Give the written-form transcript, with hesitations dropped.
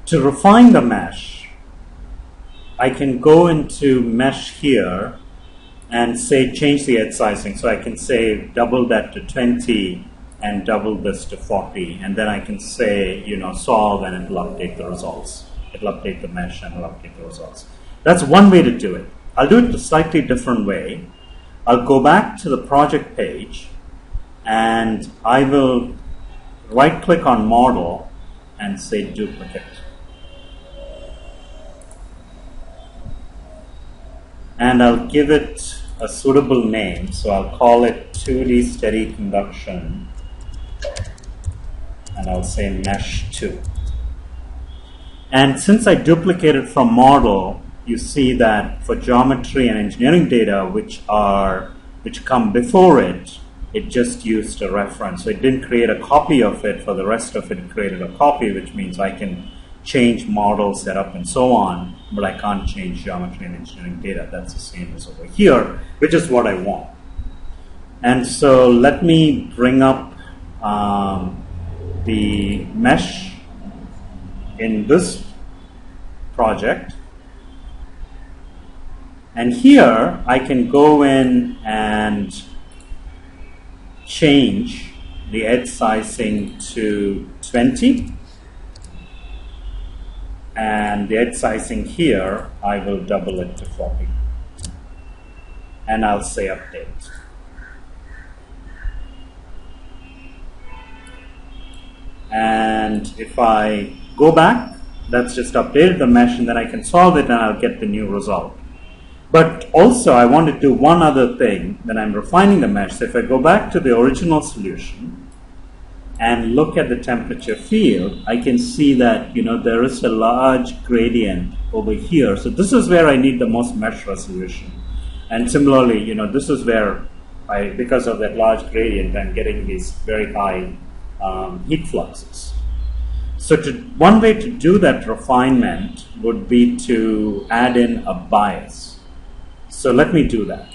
To refine the mesh, I can go into mesh here and say change the edge sizing. So I can say double that to 20 and double this to 40, and then I can say, solve, and it will update the results. It will update the mesh and it will update the results. That's one way to do it. I'll do it a slightly different way. I'll go back to the project page and I will right click on model and say duplicate. And I'll give it a suitable name. So I'll call it 2D steady conduction, and I'll say mesh 2. And since I duplicated from model, you see that for geometry and engineering data which come before it, it just used a reference. So it didn't create a copy of it. For the rest of it, it created a copy, which means I can change model setup and so on, but I can't change geometry and engineering data. That's the same as over here, which is what I want. And so let me bring up the mesh in this project. And here I can go in and change the edge sizing to 20. And the edge sizing here, I will double it to 40. And I'll say update. And if I go back, that's just updated the mesh, and then I can solve it and I'll get the new result. But also I want to do one other thing when I'm refining the mesh. So if I go back to the original solution and look at the temperature field, I can see that there is a large gradient over here. So this is where I need the most mesh resolution. And similarly, this is where because of that large gradient, I'm getting these very high heat fluxes. So one way to do that refinement would be to add in a bias. So let me do that.